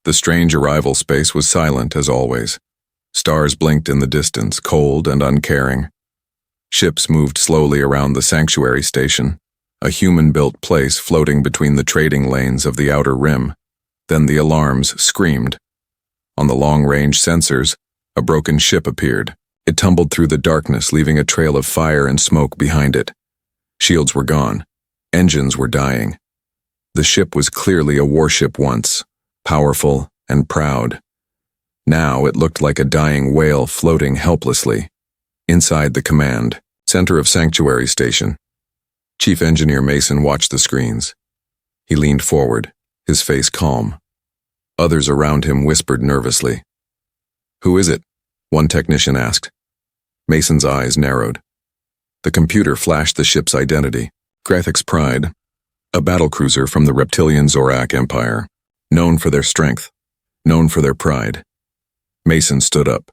The strange arrival space was silent as always. Stars blinked in the distance, cold and uncaring. Ships moved slowly around the sanctuary station, a human-built place floating between the trading lanes of the outer rim. Then the alarms screamed. On the long-range sensors, a broken ship appeared. It tumbled through the darkness, leaving a trail of fire and smoke behind it. Shields were gone. Engines were dying. The ship was clearly a warship once, powerful and proud. Now it looked like a dying whale floating helplessly. Inside the command center of Sanctuary Station, Chief Engineer Mason watched the screens. He leaned forward, his face calm. Others around him whispered nervously. "Who is it?" one technician asked. Mason's eyes narrowed. The computer flashed the ship's identity. Grathix Pride, a battlecruiser from the reptilian Zorak Empire, known for their strength, known for their pride. Mason stood up.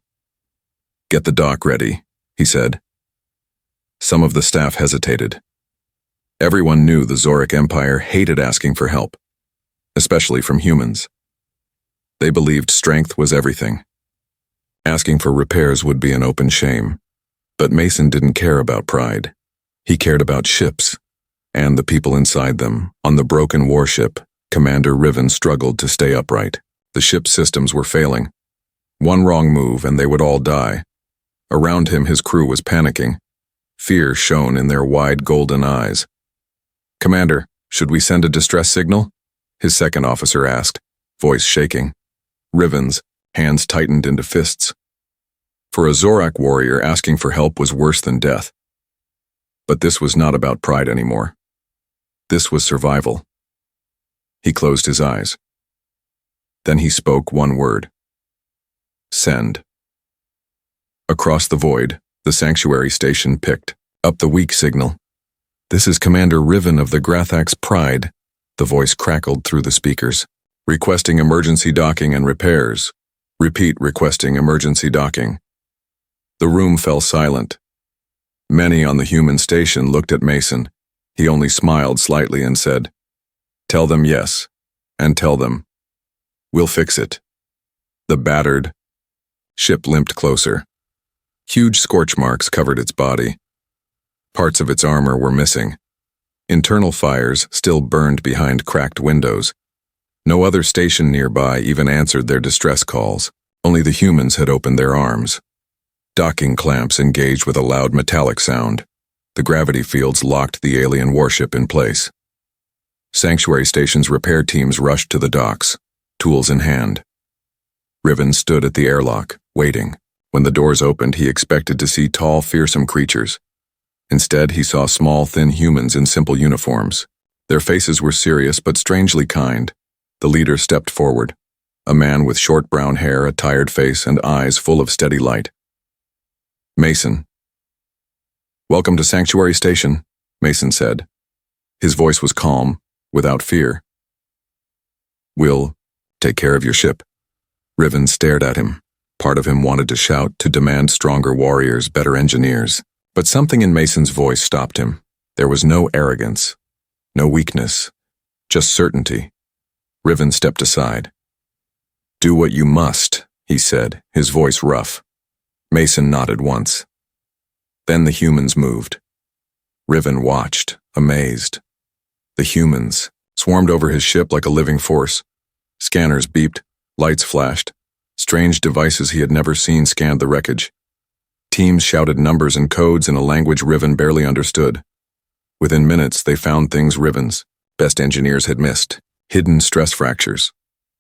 "Get the dock ready," he said. Some of the staff hesitated. Everyone knew the Zorak Empire hated asking for help, especially from humans. They believed strength was everything. Asking for repairs would be an open shame. But Mason didn't care about pride. He cared about ships, and the people inside them. On the broken warship, Commander Riven struggled to stay upright. The ship's systems were failing. One wrong move and they would all die. Around him, his crew was panicking. Fear shone in their wide golden eyes. "Commander, should we send a distress signal?" his second officer asked, voice shaking. Riven's hands tightened into fists. For a Zorak warrior, asking for help was worse than death. But this was not about pride anymore. This was survival. He closed his eyes. Then he spoke one word. "Send." Across the void, the Sanctuary Station picked up the weak signal. "This is Commander Riven of the Grathix Pride," the voice crackled through the speakers. "Requesting emergency docking and repairs. Repeat, requesting emergency docking." The room fell silent. Many on the human station looked at Mason. He only smiled slightly and said, "Tell them yes, and tell them, we'll fix it." The battered ship limped closer. Huge scorch marks covered its body. Parts of its armor were missing. Internal fires still burned behind cracked windows. No other station nearby even answered their distress calls. Only the humans had opened their arms. Docking clamps engaged with a loud metallic sound. The gravity fields locked the alien warship in place. Sanctuary Station's repair teams rushed to the docks, tools in hand. Riven stood at the airlock, waiting. When the doors opened, he expected to see tall, fearsome creatures. Instead, he saw small, thin humans in simple uniforms. Their faces were serious but strangely kind. The leader stepped forward, a man with short brown hair, a tired face, and eyes full of steady light. "Mason." "Welcome to Sanctuary Station," Mason said. His voice was calm, without fear. "We'll take care of your ship." Riven stared at him. Part of him wanted to shout, to demand stronger warriors, better engineers. But something in Mason's voice stopped him. There was no arrogance, no weakness, just certainty. Riven stepped aside. "Do what you must," he said, his voice rough. Mason nodded once. Then the humans moved. Riven watched, amazed. The humans swarmed over his ship like a living force. Scanners beeped, lights flashed. Strange devices he had never seen scanned the wreckage. Teams shouted numbers and codes in a language Riven barely understood. Within minutes, they found things Riven's best engineers had missed. Hidden stress fractures,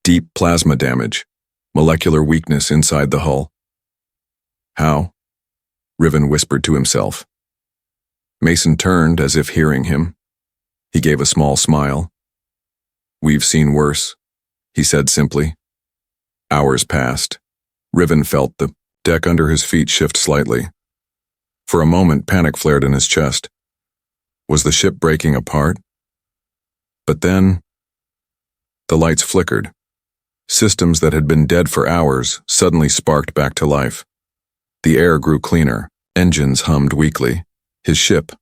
deep plasma damage, molecular weakness inside the hull. "How?" Riven whispered to himself. Mason turned as if hearing him. He gave a small smile. "We've seen worse," he said simply. Hours passed. Riven felt the deck under his feet shift slightly. For a moment, panic flared in his chest. Was the ship breaking apart? But then, the lights flickered. Systems that had been dead for hours suddenly sparked back to life. The air grew cleaner. Engines hummed weakly. His ship,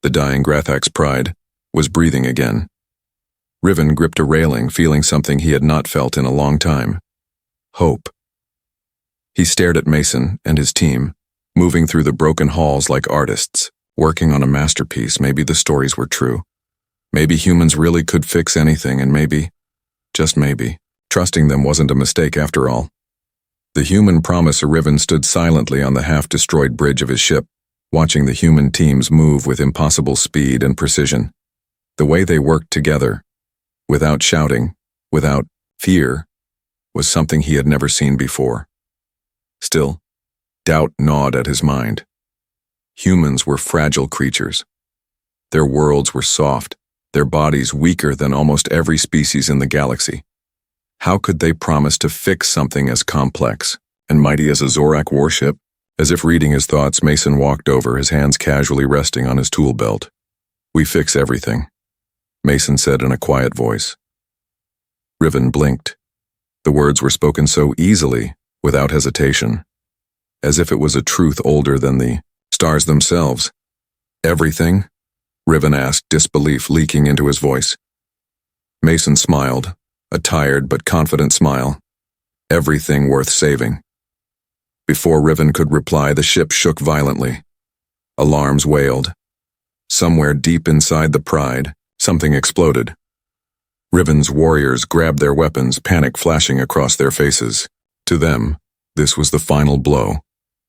the dying Grathix Pride, was breathing again. Riven gripped a railing, feeling something he had not felt in a long time. Hope. He stared at Mason and his team, moving through the broken halls like artists, working on a masterpiece. Maybe the stories were true. Maybe humans really could fix anything, and maybe, just maybe, trusting them wasn't a mistake after all. The human promiser Riven stood silently on the half-destroyed bridge of his ship, watching the human teams move with impossible speed and precision. The way they worked together, without shouting, without fear, was something he had never seen before. Still, doubt gnawed at his mind. Humans were fragile creatures. Their worlds were soft, their bodies weaker than almost every species in the galaxy. How could they promise to fix something as complex and mighty as a Zorak warship? As if reading his thoughts, Mason walked over, his hands casually resting on his tool belt. "We fix everything," Mason said in a quiet voice. Riven blinked. The words were spoken so easily, without hesitation, as if it was a truth older than the stars themselves. "Everything?" Riven asked, disbelief leaking into his voice. Mason smiled, a tired but confident smile. "Everything worth saving." Before Riven could reply, the ship shook violently. Alarms wailed. Somewhere deep inside the Pride, something exploded. Riven's warriors grabbed their weapons, panic flashing across their faces. To them, this was the final blow,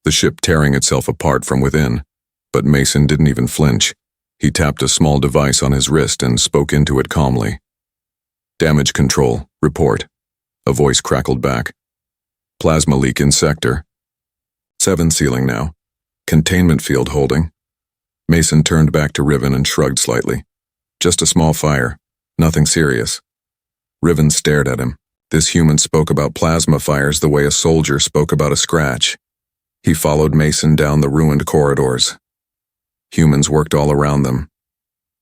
the ship tearing itself apart from within. But Mason didn't even flinch. He tapped a small device on his wrist and spoke into it calmly. "Damage control, report." A voice crackled back. "Plasma leak in sector 7 ceiling now. Containment field holding." Mason turned back to Riven and shrugged slightly. "Just a small fire. Nothing serious." Riven stared at him. This human spoke about plasma fires the way a soldier spoke about a scratch. He followed Mason down the ruined corridors. Humans worked all around them.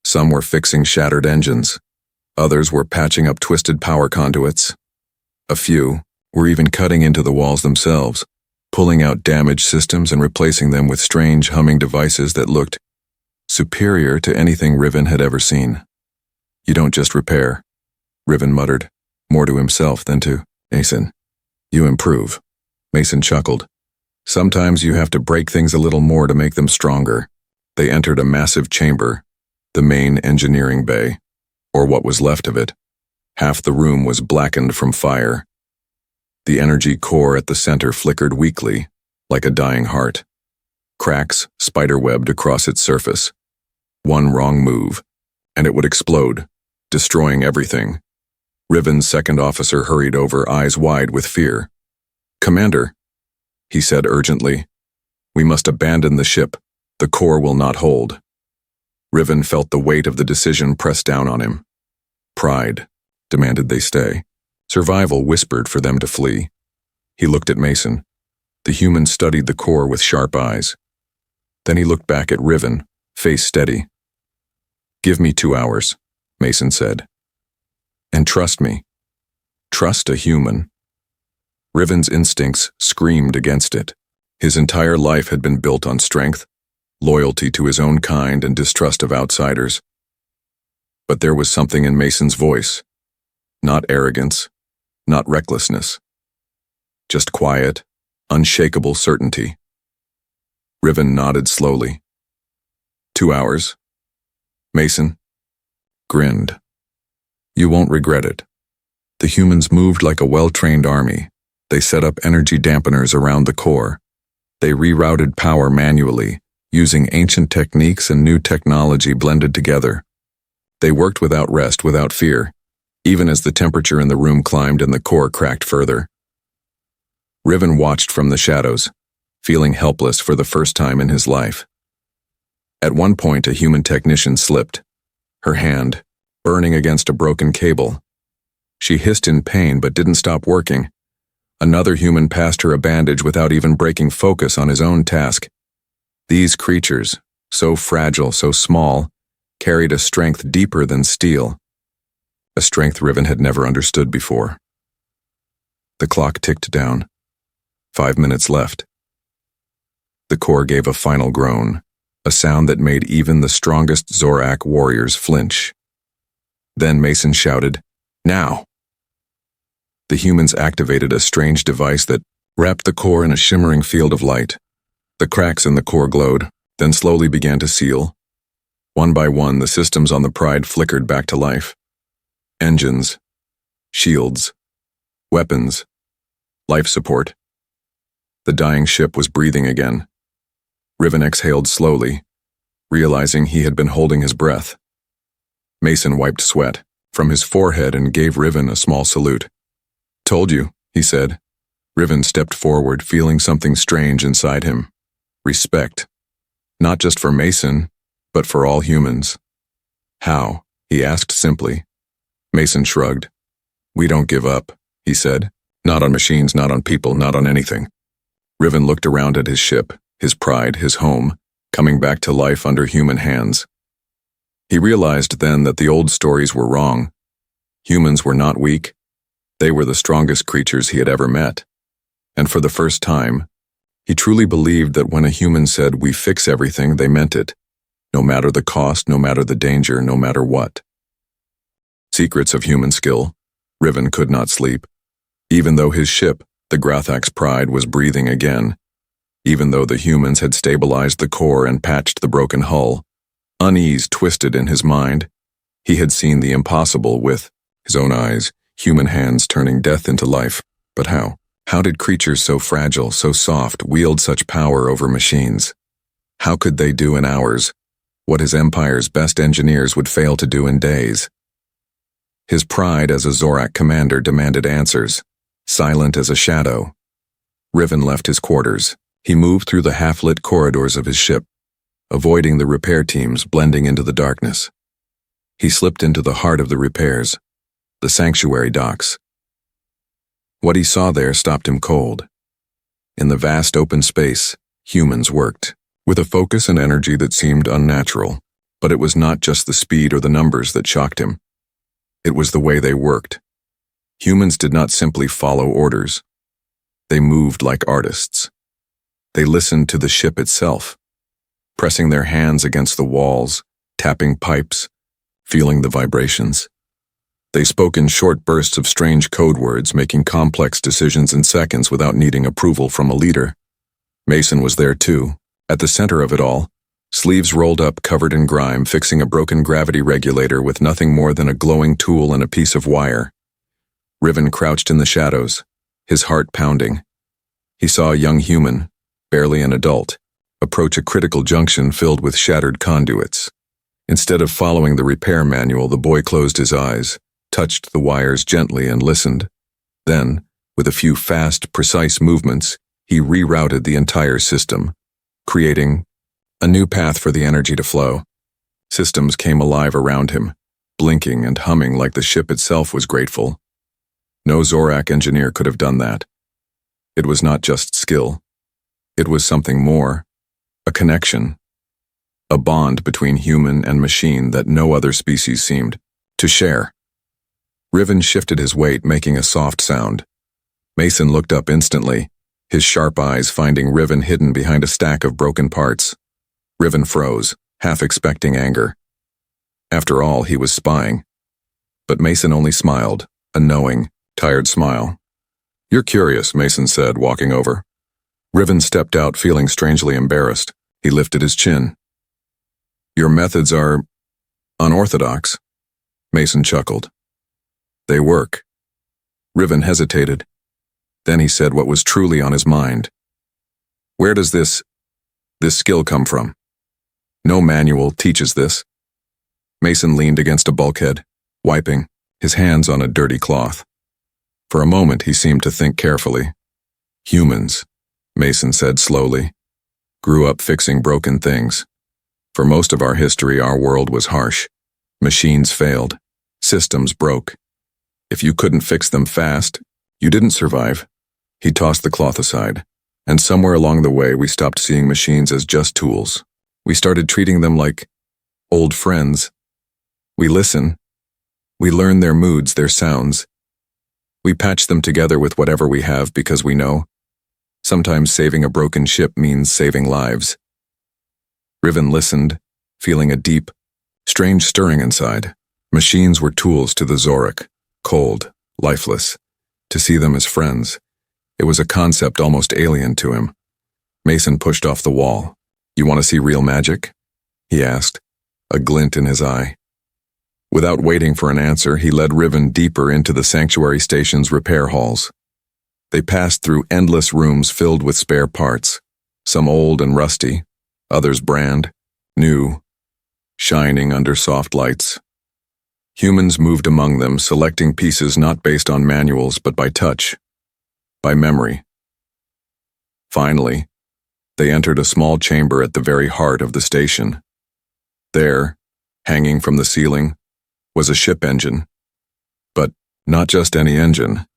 Some were fixing shattered engines. Others were patching up twisted power conduits. A few were even cutting into the walls themselves, pulling out damaged systems and replacing them with strange humming devices that looked superior to anything Riven had ever seen. "You don't just repair," Riven muttered, more to himself than to Mason. "You improve." Mason chuckled. "Sometimes you have to break things a little more to make them stronger." They entered a massive chamber, the main engineering bay, or what was left of it. Half the room was blackened from fire. The energy core at the center flickered weakly, like a dying heart. Cracks spiderwebbed across its surface. One wrong move, and it would explode, destroying everything. Riven's second officer hurried over, eyes wide with fear. "Commander," he said urgently, "we must abandon the ship. The core will not hold." Riven felt the weight of the decision press down on him. Pride demanded they stay. Survival whispered for them to flee. He looked at Mason. The human studied the core with sharp eyes. Then he looked back at Riven, face steady. "Give me 2 hours," Mason said. "And trust me. Trust a human." Riven's instincts screamed against it. His entire life had been built on strength, loyalty to his own kind, and distrust of outsiders. But there was something in Mason's voice. Not arrogance, not recklessness. Just quiet, unshakable certainty. Riven nodded slowly. 2 hours. Mason grinned. "You won't regret it." The humans moved like a well-trained army. They set up energy dampeners around the core. They rerouted power manually, using ancient techniques and new technology blended together. They worked without rest, without fear, even as the temperature in the room climbed and the core cracked further. Riven watched from the shadows, feeling helpless for the first time in his life. At one point, a human technician slipped, her hand burning against a broken cable. She hissed in pain but didn't stop working. Another human passed her a bandage without even breaking focus on his own task. These creatures, so fragile, so small, carried a strength deeper than steel, a strength Riven had never understood before. The clock ticked down. 5 minutes left. The core gave a final groan, a sound that made even the strongest Zorak warriors flinch. Then Mason shouted, "Now!" The humans activated a strange device that wrapped the core in a shimmering field of light. The cracks in the core glowed, then slowly began to seal. One by one, the systems on the Pride flickered back to life. Engines, shields, weapons, life support. The dying ship was breathing again. Riven exhaled slowly, realizing he had been holding his breath. Mason wiped sweat from his forehead and gave Riven a small salute. "Told you," he said. Riven stepped forward, feeling something strange inside him. Respect. Not just for Mason, but for all humans. "How?" he asked simply. Mason shrugged. "We don't give up," he said. "Not on machines, not on people, not on anything." Riven looked around at his ship, his pride, his home, coming back to life under human hands. He realized then that the old stories were wrong. Humans were not weak. They were the strongest creatures he had ever met. And for the first time, he truly believed that when a human said, "We fix everything," they meant it. No matter the cost, no matter the danger, no matter what. Secrets of human skill. Riven could not sleep. Even though his ship, the Grathak's Pride, was breathing again. Even though the humans had stabilized the core and patched the broken hull. Unease twisted in his mind. He had seen the impossible with his own eyes, human hands turning death into life. But how? How did creatures so fragile, so soft, wield such power over machines? How could they do in hours what his empire's best engineers would fail to do in days? His pride as a Zorak commander demanded answers, silent as a shadow. Riven left his quarters. He moved through the half-lit corridors of his ship, avoiding the repair teams, blending into the darkness. He slipped into the heart of the repairs, the sanctuary docks. What he saw there stopped him cold. In the vast open space, humans worked, with a focus and energy that seemed unnatural. But it was not just the speed or the numbers that shocked him. It was the way they worked. Humans did not simply follow orders. They moved like artists. They listened to the ship itself, pressing their hands against the walls, tapping pipes, feeling the vibrations. They spoke in short bursts of strange code words, making complex decisions in seconds without needing approval from a leader. Mason was there too, at the center of it all, sleeves rolled up, covered in grime, fixing a broken gravity regulator with nothing more than a glowing tool and a piece of wire. Riven crouched in the shadows, his heart pounding. He saw a young human, barely an adult, approach a critical junction filled with shattered conduits. Instead of following the repair manual, the boy closed his eyes, touched the wires gently and listened. Then, with a few fast, precise movements, he rerouted the entire system, creating a new path for the energy to flow. Systems came alive around him, blinking and humming like the ship itself was grateful. No Zorak engineer could have done that. It was not just skill. It was something more, a connection, a bond between human and machine that no other species seemed to share. Riven shifted his weight, making a soft sound. Mason looked up instantly, his sharp eyes finding Riven hidden behind a stack of broken parts. Riven froze, half expecting anger. After all, he was spying. But Mason only smiled, a knowing, tired smile. "You're curious," Mason said, walking over. Riven stepped out, feeling strangely embarrassed. He lifted his chin. "Your methods are unorthodox." Mason chuckled. "They work." Riven hesitated. Then he said what was truly on his mind. "Where does this skill come from? No manual teaches this." Mason leaned against a bulkhead, wiping his hands on a dirty cloth. For a moment he seemed to think carefully. "Humans," Mason said slowly, "grew up fixing broken things. For most of our history, our world was harsh. Machines failed. Systems broke. If you couldn't fix them fast, you didn't survive." He tossed the cloth aside, and somewhere along the way we stopped seeing machines as just tools. We started treating them like old friends. We listen. We learn their moods, their sounds. We patch them together with whatever we have because we know sometimes saving a broken ship means saving lives. Riven listened, feeling a deep, strange stirring inside. Machines were tools to the Zorik, cold, lifeless. To see them as friends, it was a concept almost alien to him. Mason pushed off the wall. "You want to see real magic?" he asked, a glint in his eye. Without waiting for an answer, he led Riven deeper into the sanctuary station's repair halls. They passed through endless rooms filled with spare parts, some old and rusty, others brand, new, shining under soft lights. Humans moved among them, selecting pieces not based on manuals but by touch, by memory. Finally, they entered a small chamber at the very heart of the station. There, hanging from the ceiling, was a ship engine. But not just any engine.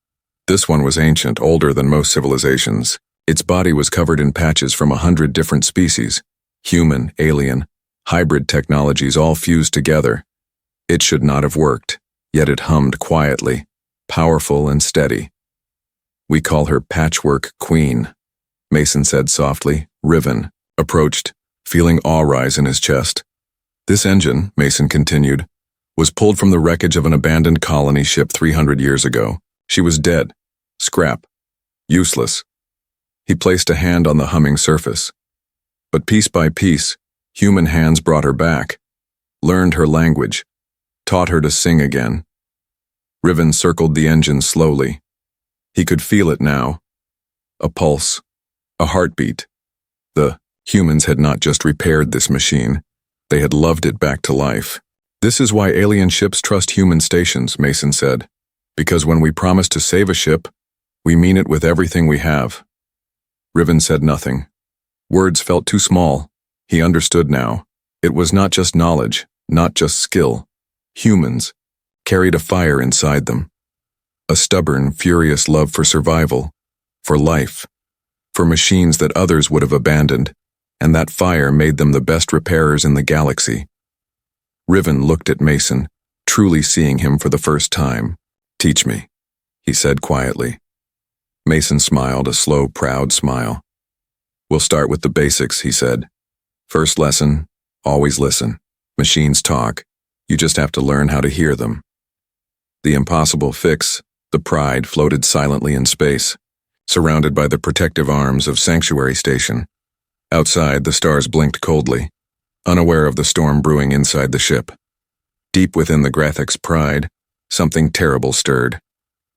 This one was ancient, older than most civilizations. Its body was covered in patches from 100 different species, human, alien, hybrid technologies all fused together. It should not have worked, yet it hummed quietly, powerful and steady. "We call her Patchwork Queen," Mason said softly. Riven approached, feeling awe rise in his chest. "This engine," Mason continued, "was pulled from the wreckage of an abandoned colony ship 300 years ago. She was dead, scrap, useless." He placed a hand on the humming surface. But piece by piece, human hands brought her back, learned her language, taught her to sing again. Riven circled the engine slowly. He could feel it now. A pulse, a heartbeat. The humans had not just repaired this machine, they had loved it back to life. "This is why alien ships trust human stations," Mason said. "Because when we promise to save a ship, we mean it with everything we have." Riven said nothing. Words felt too small. He understood now. It was not just knowledge, not just skill. Humans carried a fire inside them. A stubborn, furious love for survival, for life, for machines that others would have abandoned, and that fire made them the best repairers in the galaxy. Riven looked at Mason, truly seeing him for the first time. "Teach me," he said quietly. Mason smiled, a slow, proud smile. "We'll start with the basics," he said. "First lesson, always listen. Machines talk. You just have to learn how to hear them." The impossible fix, the Pride, floated silently in space, surrounded by the protective arms of Sanctuary Station. Outside, the stars blinked coldly, unaware of the storm brewing inside the ship. Deep within the Grathic's Pride, something terrible stirred.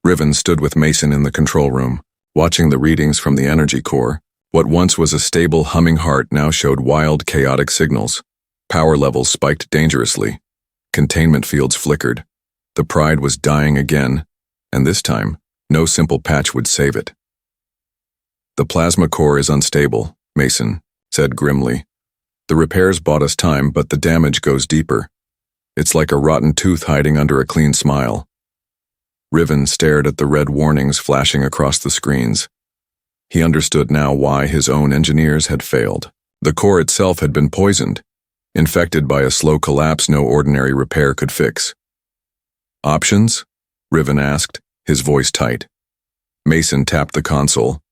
Riven stood with Mason in the control room, watching the readings from the energy core. What once was a stable, humming heart now showed wild, chaotic signals. Power levels spiked dangerously. Containment fields flickered. The Pride was dying again, and this time, no simple patch would save it. "The plasma core is unstable," Mason said grimly. "The repairs bought us time, but the damage goes deeper. It's like a rotten tooth hiding under a clean smile." Riven stared at the red warnings flashing across the screens. He understood now why his own engineers had failed. The core itself had been poisoned, infected by a slow collapse no ordinary repair could fix. "Options?" Riven asked, his voice tight. Mason tapped the console.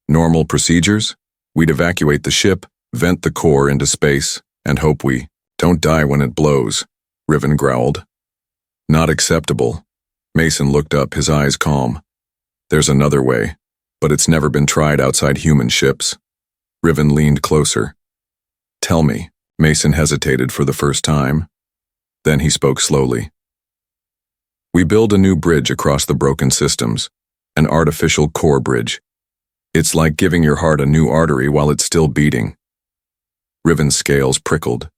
"Normal procedures? We'd evacuate the ship, vent the core into space, and hope we don't die when it blows," Riven growled. "Not acceptable." Mason looked up, his eyes calm. "There's another way, but it's never been tried outside human ships." Riven leaned closer. "Tell me." Mason hesitated for the first time. Then he spoke slowly. "We build a new bridge across the broken systems, an artificial core bridge. It's like giving your heart a new artery while it's still beating." Riven's scales prickled.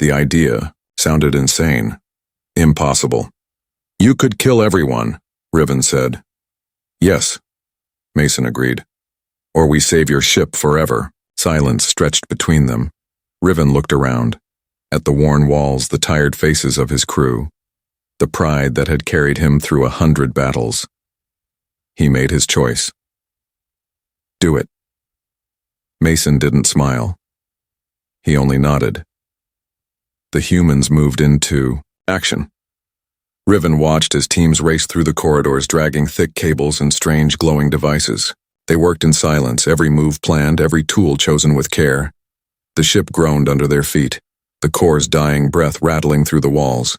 The idea sounded insane. Impossible. "You could kill everyone," Riven said. "Yes," Mason agreed. "Or we save your ship forever." Silence stretched between them. Riven looked around, at the worn walls, the tired faces of his crew, the pride that had carried him through 100 battles. He made his choice. "Do it." Mason didn't smile. He only nodded. The humans moved into action. Riven watched as teams raced through the corridors, dragging thick cables and strange glowing devices. They worked in silence, every move planned, every tool chosen with care. The ship groaned under their feet. the core's dying breath rattling through the walls.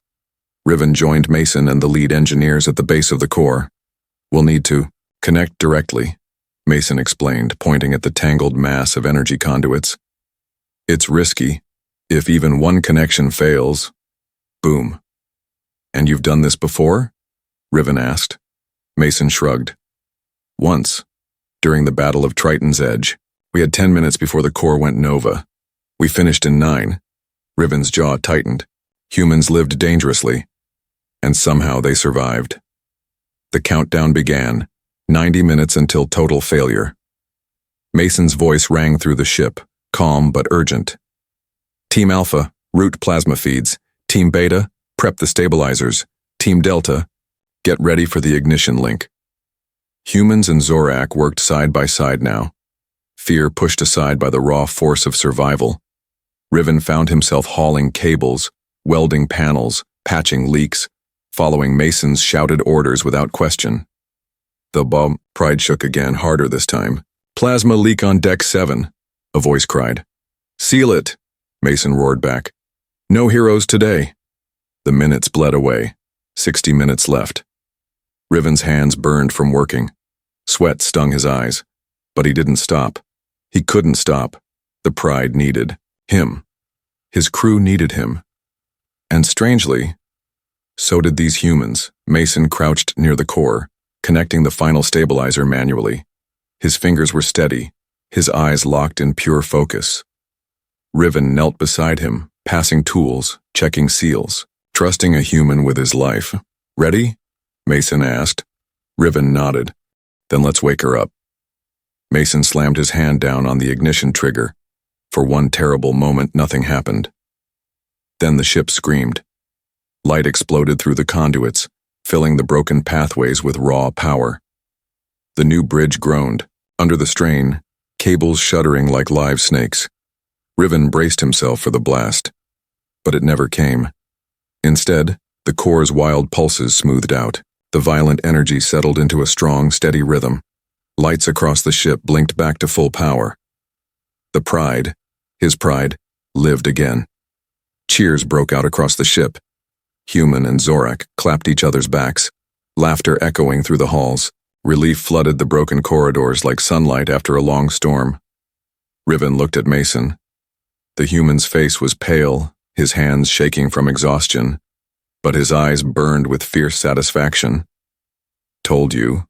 Riven joined Mason and the lead engineers at the base of the core. "We'll need to connect directly," Mason explained, pointing at the tangled mass of energy conduits. "It's risky. If even one connection fails, boom." "And you've done this before?" Riven asked. Mason shrugged. "Once, during the Battle of Triton's Edge. We had 10 minutes before the core went nova. We finished in 9. Riven's jaw tightened. Humans lived dangerously, and somehow they survived. The countdown began, 90 minutes until total failure. Mason's voice rang through the ship, calm but urgent. "Team Alpha, route plasma feeds. Team Beta, prep the stabilizers. Team Delta, get ready for the ignition link." Humans and Zorak worked side by side now, fear pushed aside by the raw force of survival. Riven found himself hauling cables, welding panels, patching leaks, following Mason's shouted orders without question. The bomb pride shook again, harder this time. "Plasma leak on deck 7, a voice cried. "Seal it," Mason roared back. "No heroes today." The minutes bled away. 60 minutes left. Riven's hands burned from working. Sweat stung his eyes, but he didn't stop. He couldn't stop. The pride needed him. His crew needed him. And strangely, so did these humans. Mason crouched near the core, connecting the final stabilizer manually. His fingers were steady, his eyes locked in pure focus. Riven knelt beside him, passing tools, checking seals, trusting a human with his life. "Ready?" Mason asked. Riven nodded. "Then let's wake her up." Mason slammed his hand down on the ignition trigger. For one terrible moment, nothing happened. Then the ship screamed. Light exploded through the conduits, filling the broken pathways with raw power. The new bridge groaned. Under the strain, cables shuddering like live snakes. Riven braced himself for the blast. But it never came. Instead, the core's wild pulses smoothed out. The violent energy settled into a strong, steady rhythm. Lights across the ship blinked back to full power. The pride, his pride, lived again. Cheers broke out across the ship. Human and Zorak clapped each other's backs, laughter echoing through the halls. Relief flooded the broken corridors like sunlight after a long storm. Riven looked at Mason. The human's face was pale, his hands shaking from exhaustion, but his eyes burned with fierce satisfaction. "Told you,"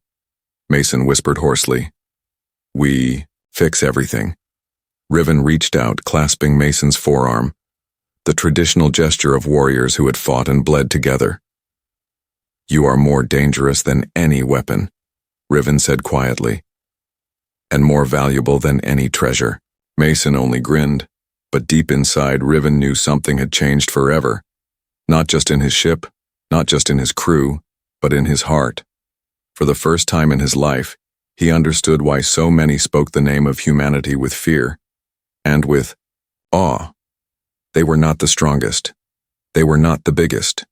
Mason whispered hoarsely. "We fix everything." Riven reached out, clasping Mason's forearm, the traditional gesture of warriors who had fought and bled together. "You are more dangerous than any weapon," Riven said quietly, "and more valuable than any treasure." Mason only grinned, but deep inside Riven knew something had changed forever. Not just in his ship, not just in his crew, but in his heart. For the first time in his life, he understood why so many spoke the name of humanity with fear, and with awe. They were not the strongest. They were not the biggest.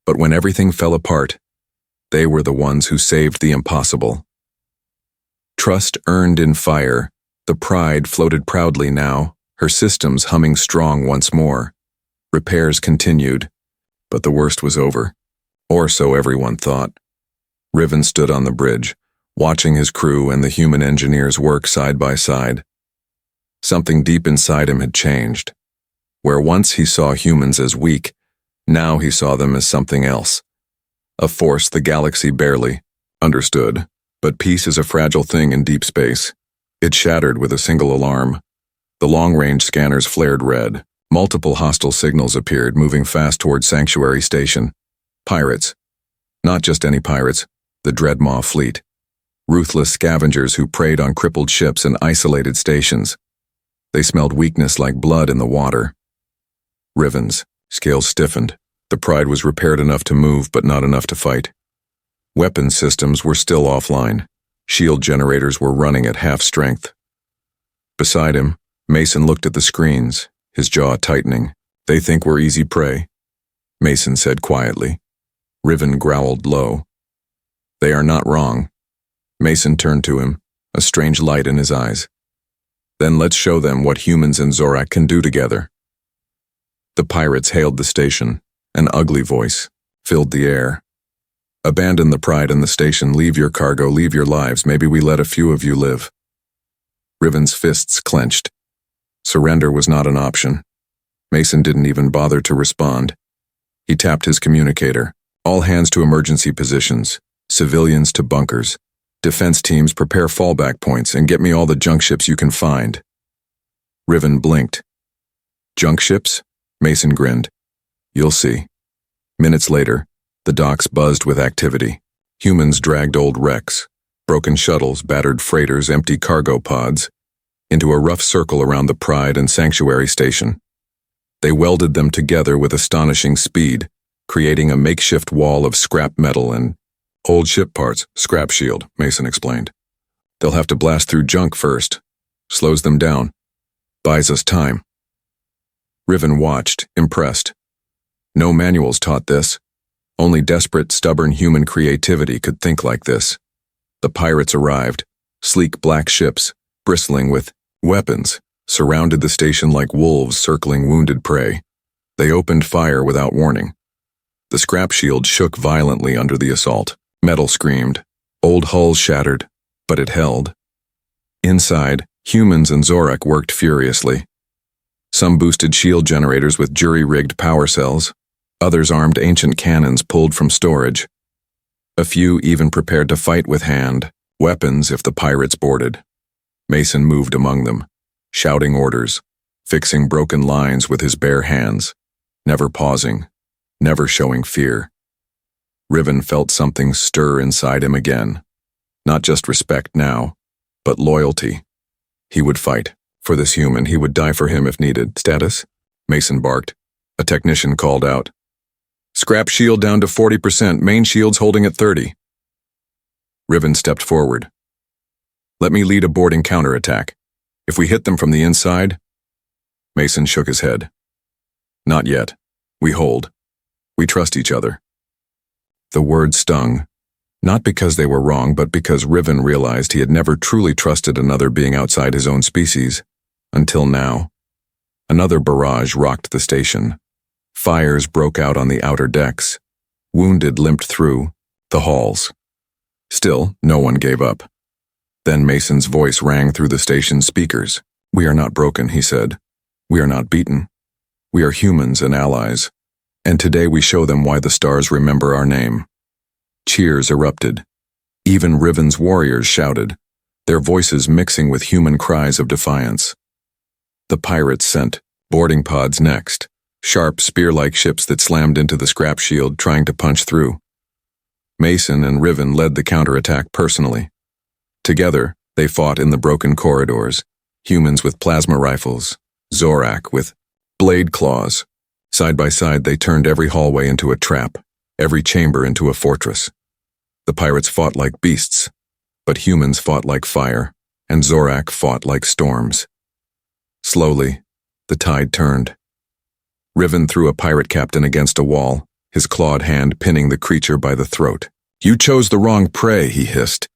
But when everything fell apart, they were the ones who saved the impossible. Trust earned in fire, the pride floated proudly now, her systems humming strong once more. Repairs continued, but the worst was over. Or so everyone thought. Riven stood on the bridge, watching his crew and the human engineers work side by side. Something deep inside him had changed. Where once he saw humans as weak, now he saw them as something else. A force the galaxy barely understood, but peace is a fragile thing in deep space. It shattered with a single alarm. The long-range scanners flared red. Multiple hostile signals appeared, moving fast toward Sanctuary Station. Pirates. Not just any pirates, the Dreadmaw fleet. Ruthless scavengers who preyed on crippled ships and isolated stations. They smelled weakness like blood in the water. Riven's scales stiffened. The pride was repaired enough to move, but not enough to fight. Weapon systems were still offline. Shield generators were running at half strength. Beside him, Mason looked at the screens, his jaw tightening. "They think we're easy prey," Mason said quietly. Riven growled low. "They are not wrong." Mason turned to him, a strange light in his eyes. "Then let's show them what humans and Zorak can do together." The pirates hailed the station. An ugly voice filled the air. "Abandon the pride in the station, leave your cargo, leave your lives, maybe we let a few of you live." Riven's fists clenched. Surrender was not an option. Mason didn't even bother to respond. He tapped his communicator. "All hands to emergency positions, civilians to bunkers. Defense teams prepare fallback points and get me all the junk ships you can find." Riven blinked. "Junk ships?" Mason grinned. "You'll see." Minutes later, the docks buzzed with activity. Humans dragged old wrecks, broken shuttles, battered freighters, empty cargo pods, into a rough circle around the Pride and Sanctuary station. They welded them together with astonishing speed, creating a makeshift wall of scrap metal and old ship parts. "Scrap shield," Mason explained. "They'll have to blast through junk first. Slows them down. Buys us time." Riven watched, impressed. No manuals taught this. Only desperate, stubborn human creativity could think like this. The pirates arrived, sleek black ships, bristling with weapons, surrounded the station like wolves circling wounded prey. They opened fire without warning. The scrap shield shook violently under the assault. Metal screamed. Old hulls shattered, but it held. Inside, humans and Zorak worked furiously. Some boosted shield generators with jury-rigged power cells. Others armed ancient cannons pulled from storage. A few even prepared to fight with hand weapons if the pirates boarded. Mason moved among them, shouting orders, fixing broken lines with his bare hands, never pausing, never showing fear. Riven felt something stir inside him again. Not just respect now, but loyalty. He would fight. For this human, he would die for him if needed. "Status?" Mason barked. A technician called out. "Scrap shield down to 40%, main shield's holding at 30. Riven stepped forward. "Let me lead a boarding counterattack. If we hit them from the inside..." Mason shook his head. "Not yet. We hold. We trust each other." The word stung, not because they were wrong, but because Riven realized he had never truly trusted another being outside his own species. Until now. Another barrage rocked the station. Fires broke out on the outer decks. Wounded limped through the halls. Still, no one gave up. Then Mason's voice rang through the station's speakers. "We are not broken," he said. "We are not beaten. We are humans and allies. And today we show them why the stars remember our name." Cheers erupted. Even Riven's warriors shouted, their voices mixing with human cries of defiance. The pirates sent boarding pods next, sharp spear-like ships that slammed into the scrap shield trying to punch through. Mason and Riven led the counterattack personally. Together, they fought in the broken corridors, humans with plasma rifles, Zorak with blade claws. Side by side, they turned every hallway into a trap, every chamber into a fortress. The pirates fought like beasts, but humans fought like fire, and Zorak fought like storms. Slowly, the tide turned. Riven threw a pirate captain against a wall, his clawed hand pinning the creature by the throat. "You chose the wrong prey," he hissed.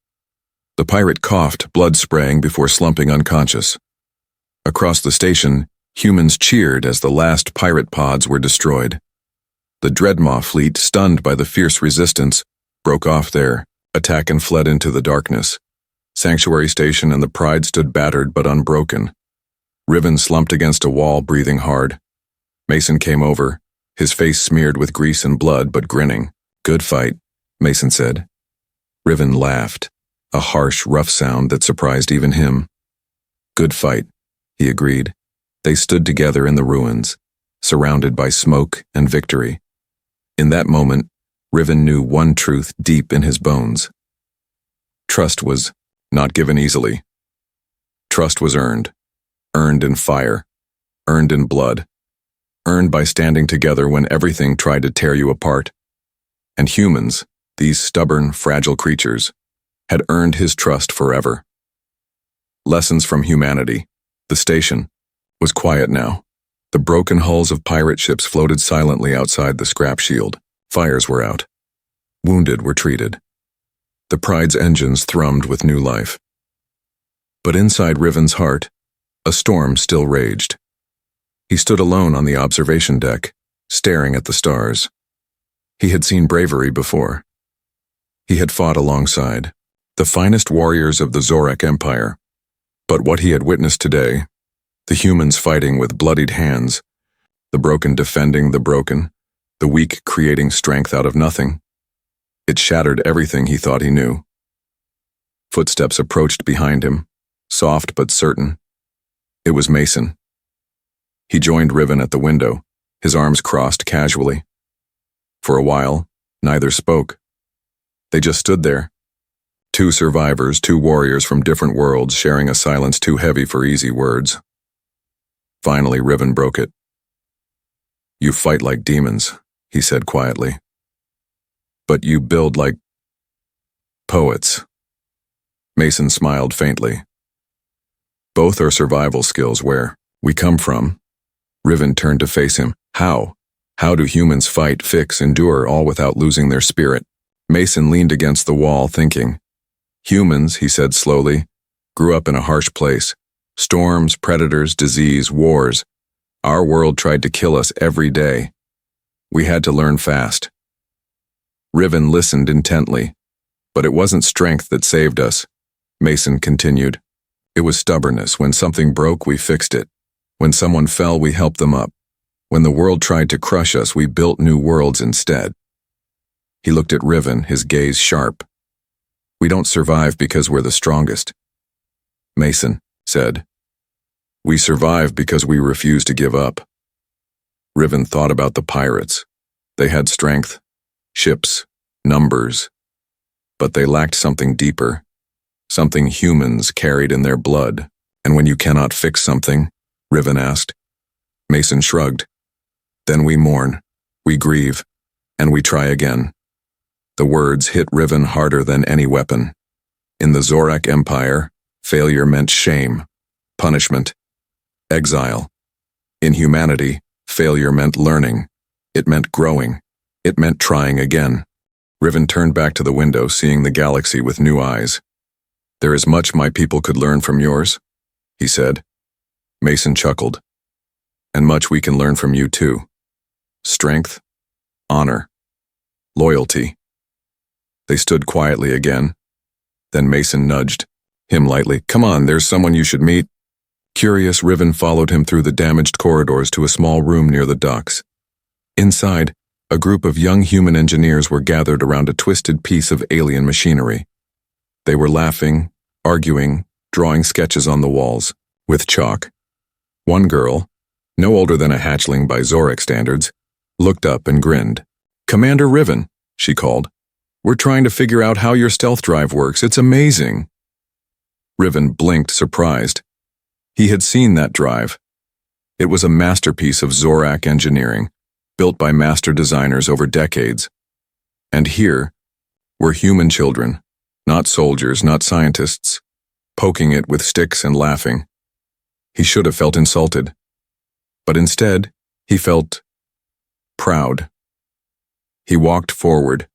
The pirate coughed, blood spraying before slumping unconscious. Across the station, humans cheered as the last pirate pods were destroyed. The Dreadmaw fleet, stunned by the fierce resistance, broke off their attack and fled into the darkness. Sanctuary Station and the Pride stood battered but unbroken. Riven slumped against a wall, breathing hard. Mason came over, his face smeared with grease and blood, but grinning. "Good fight," Mason said. Riven laughed, a harsh, rough sound that surprised even him. "Good fight," he agreed. They stood together in the ruins, surrounded by smoke and victory. In that moment, Riven knew one truth deep in his bones. Trust was not given easily. Trust was earned. Earned in fire, earned in blood, earned by standing together when everything tried to tear you apart. And humans, these stubborn, fragile creatures, had earned his trust forever. Lessons from humanity. The station was quiet now. The broken hulls of pirate ships floated silently outside the scrap shield. Fires were out. Wounded were treated. The Pride's engines thrummed with new life. But inside Riven's heart, a storm still raged. He stood alone on the observation deck, staring at the stars. He had seen bravery before. He had fought alongside the finest warriors of the Zorak Empire. But what he had witnessed today, the humans fighting with bloodied hands, the broken defending the broken, the weak creating strength out of nothing, it shattered everything he thought he knew. Footsteps approached behind him, soft but certain. It was Mason. He joined Riven at the window, his arms crossed casually. For a while, neither spoke. They just stood there. Two survivors, two warriors from different worlds, sharing a silence too heavy for easy words. Finally, Riven broke it. "You fight like demons," he said quietly. "But you build like poets." Mason smiled faintly. "Both are survival skills where we come from." Riven turned to face him. How? How do humans fight, fix, endure, all without losing their spirit? Mason leaned against the wall, thinking. "Humans," he said slowly, "grew up in a harsh place. Storms, predators, disease, wars. Our world tried to kill us every day. We had to learn fast." Riven listened intently. "But it wasn't strength that saved us," Mason continued. "It was stubbornness. When something broke, we fixed it. When someone fell, we helped them up. When the world tried to crush us, we built new worlds instead." He looked at Riven, his gaze sharp. "We don't survive because we're the strongest," Mason said. "We survive because we refuse to give up." Riven thought about the pirates. They had strength, ships, numbers, but they lacked something deeper, something humans carried in their blood. "And when you cannot fix something?" Riven asked. Mason shrugged. "Then we mourn, we grieve, and we try again." The words hit Riven harder than any weapon. In the Zorak Empire, failure meant shame, punishment, exile. In humanity, failure meant learning. It meant growing. It meant trying again. Riven turned back to the window, seeing the galaxy with new eyes. "There is much my people could learn from yours," he said. Mason chuckled. "And much we can learn from you too. Strength, honor, loyalty." They stood quietly again. Then Mason nudged him lightly. "Come on, there's someone you should meet." Curious, Riven followed him through the damaged corridors to a small room near the docks. Inside, a group of young human engineers were gathered around a twisted piece of alien machinery. They were laughing, arguing, drawing sketches on the walls, with chalk. One girl, no older than a hatchling by Zorak standards, looked up and grinned. "Commander Riven," she called. "We're trying to figure out how your stealth drive works. It's amazing." Riven blinked, surprised. He had seen that drive. It was a masterpiece of Zorak engineering, built by master designers over decades. And here were human children, not soldiers, not scientists, poking it with sticks and laughing. He should have felt insulted. But instead, he felt proud. He walked forward,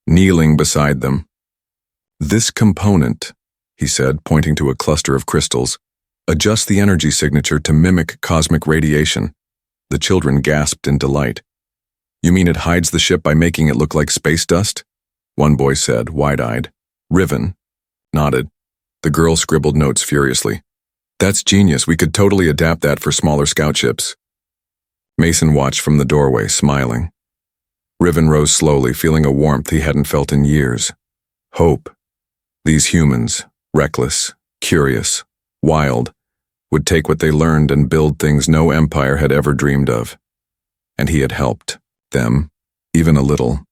kneeling beside them. "This component," he said, pointing to a cluster of crystals, "adjusts the energy signature to mimic cosmic radiation." The children gasped in delight. "You mean it hides the ship by making it look like space dust?" one boy said, wide-eyed. Riven nodded. The girl scribbled notes furiously. "That's genius. We could totally adapt that for smaller scout ships." Mason watched from the doorway, smiling. Riven rose slowly, feeling a warmth he hadn't felt in years. Hope. These humans, reckless, curious, wild, would take what they learned and build things no empire had ever dreamed of. And he had helped them, even a little.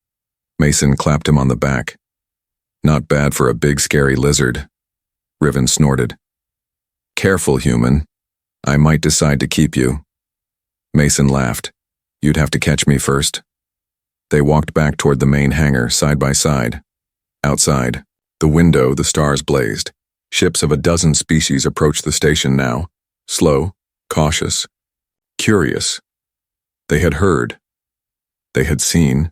Mason clapped him on the back. "Not bad for a big scary lizard," Riven snorted. "Careful, human. I might decide to keep you." Mason laughed. "You'd have to catch me first." They walked back toward the main hangar, side by side. Outside, the window, the stars blazed. Ships of a dozen species approached the station now, slow, cautious, curious. They had heard. They had seen.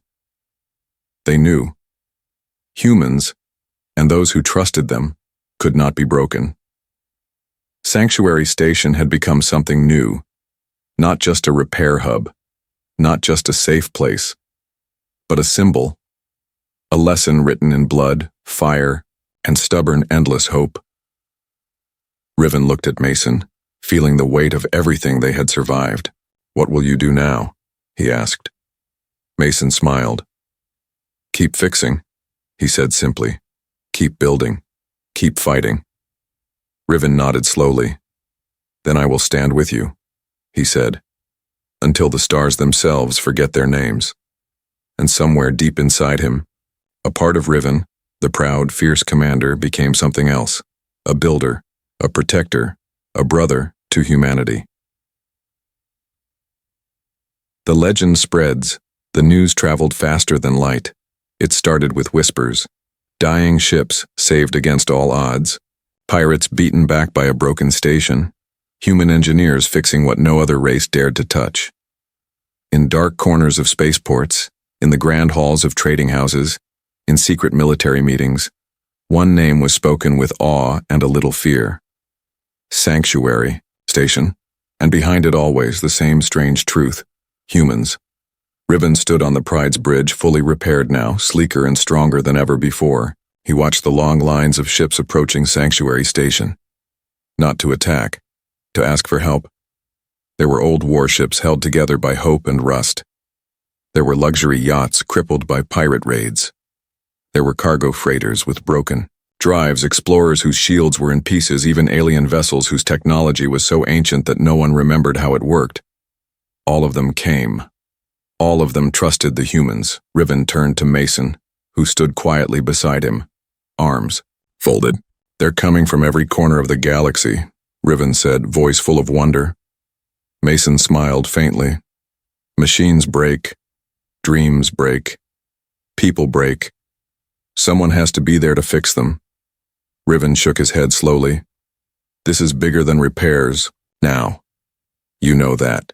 They knew. Humans, and those who trusted them, could not be broken. Sanctuary Station had become something new, Not just a repair hub, not just a safe place, but a symbol, a lesson written in blood, fire, and stubborn, endless hope. Riven looked at Mason, feeling the weight of everything they had survived. "What will you do now?" he asked. Mason smiled. "Keep fixing," he said simply. "Keep building. Keep fighting." Riven nodded slowly. "Then I will stand with you," he said, "until the stars themselves forget their names." And somewhere deep inside him, a part of Riven, the proud, fierce commander, became something else, a builder, a protector, a brother to humanity. The legend spreads. The news traveled faster than light. It started with whispers. Dying ships saved against all odds. Pirates beaten back by a broken station. Human engineers fixing what no other race dared to touch. In dark corners of spaceports, in the grand halls of trading houses, in secret military meetings, one name was spoken with awe and a little fear. Sanctuary Station, and behind it always the same strange truth: humans. Riven stood on the Pride's bridge, fully repaired now, sleeker and stronger than ever before. He watched the long lines of ships approaching Sanctuary Station. Not to attack, to ask for help. There were old warships held together by hope and rust. There were luxury yachts crippled by pirate raids. There were cargo freighters with broken drives, explorers whose shields were in pieces, even alien vessels whose technology was so ancient that no one remembered how it worked. All of them came. All of them trusted the humans. Riven turned to Mason, who stood quietly beside him, arms folded. "They're coming from every corner of the galaxy," Riven said, voice full of wonder. Mason smiled faintly. "Machines break. Dreams break. People break. Someone has to be there to fix them." Riven shook his head slowly. "This is bigger than repairs, now. You know that."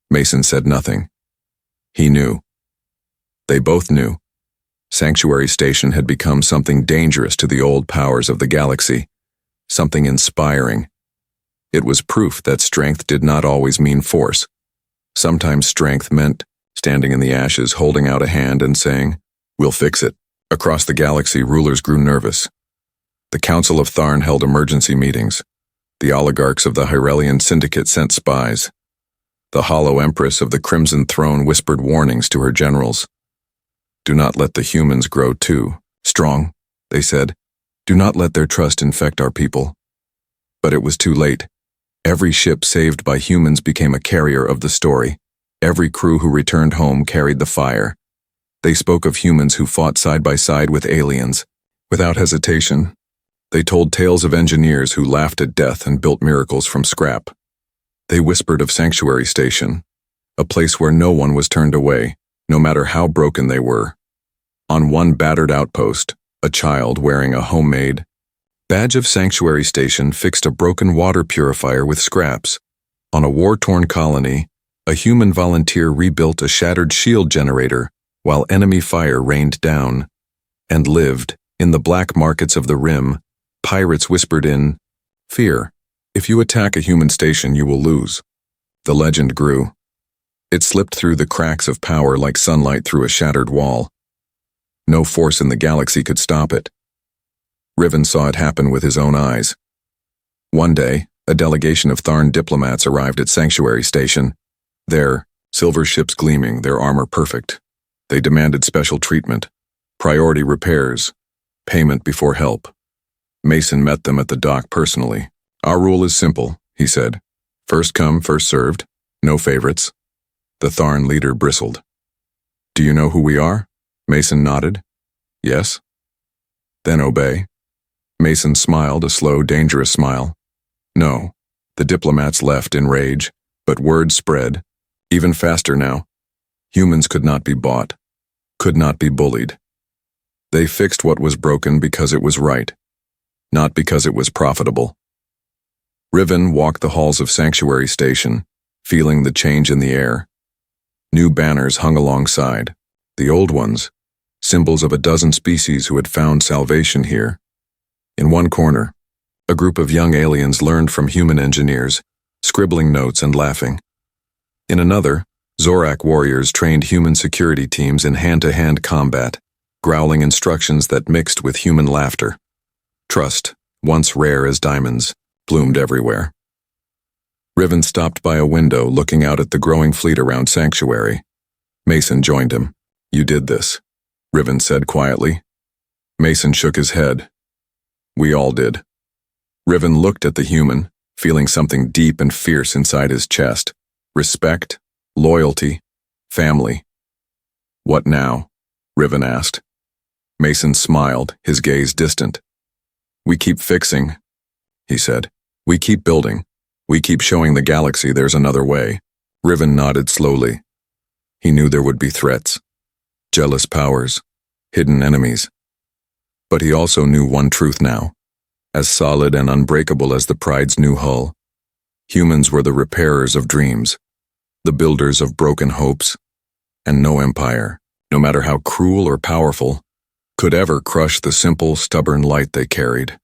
Mason said nothing. He knew. They both knew. Sanctuary Station had become something dangerous to the old powers of the galaxy, something inspiring. It was proof that strength did not always mean force. Sometimes strength meant standing in the ashes, holding out a hand and saying, "We'll fix it." Across the galaxy, rulers grew nervous. The Council of Tharn held emergency meetings. The oligarchs of the Hyrelian Syndicate sent spies. The Hollow Empress of the Crimson Throne whispered warnings to her generals. "Do not let the humans grow too strong," they said. "Do not let their trust infect our people." But it was too late. Every ship saved by humans became a carrier of the story. Every crew who returned home carried the fire. They spoke of humans who fought side by side with aliens, without hesitation. They told tales of engineers who laughed at death and built miracles from scrap. They whispered of Sanctuary Station, a place where no one was turned away, no matter how broken they were. On one battered outpost, a child wearing a homemade badge of Sanctuary Station fixed a broken water purifier with scraps. On a war-torn colony, a human volunteer rebuilt a shattered shield generator while enemy fire rained down. And lived, in the black markets of the Rim, pirates whispered in fear, "If you attack a human station, you will lose." The legend grew. It slipped through the cracks of power like sunlight through a shattered wall. No force in the galaxy could stop it. Riven saw it happen with his own eyes. One day, a delegation of Tharn diplomats arrived at Sanctuary Station. Their silver ships gleaming, their armor perfect. They demanded special treatment, priority repairs, payment before help. Mason met them at the dock personally. "Our rule is simple," he said. "First come, first served. No favorites." The Tharn leader bristled. "Do you know who we are?" Mason nodded. "Yes." "Then obey." Mason smiled, a slow, dangerous smile. "No." The diplomats left in rage, but word spread. Even faster now. Humans could not be bought, could not be bullied. They fixed what was broken because it was right, not because it was profitable. Riven walked the halls of Sanctuary Station, feeling the change in the air. New banners hung alongside. The old ones, symbols of a dozen species who had found salvation here. In one corner, a group of young aliens learned from human engineers, scribbling notes and laughing. In another, Zorak warriors trained human security teams in hand-to-hand combat, growling instructions that mixed with human laughter. Trust, once rare as diamonds, bloomed everywhere. Riven stopped by a window looking out at the growing fleet around Sanctuary. Mason joined him. "You did this," Riven said quietly. Mason shook his head. "We all did." Riven looked at the human, feeling something deep and fierce inside his chest. Respect, loyalty, family. "What now?" Riven asked. Mason smiled, his gaze distant. "We keep fixing," he said. "We keep building. We keep showing the galaxy there's another way." Riven nodded slowly. He knew there would be threats. Jealous powers. Hidden enemies. But he also knew one truth now. As solid and unbreakable as the Pride's new hull, humans were the repairers of dreams, the builders of broken hopes, and no empire, no matter how cruel or powerful, could ever crush the simple, stubborn light they carried.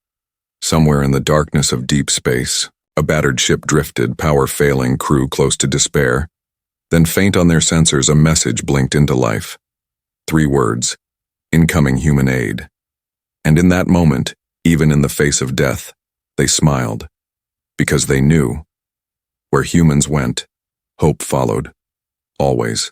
Somewhere in the darkness of deep space, a battered ship drifted, power failing, crew close to despair. Then faint on their sensors, a message blinked into life. 3 words: incoming human aid. And in that moment, even in the face of death, they smiled. Because they knew. Where humans went, hope followed. Always.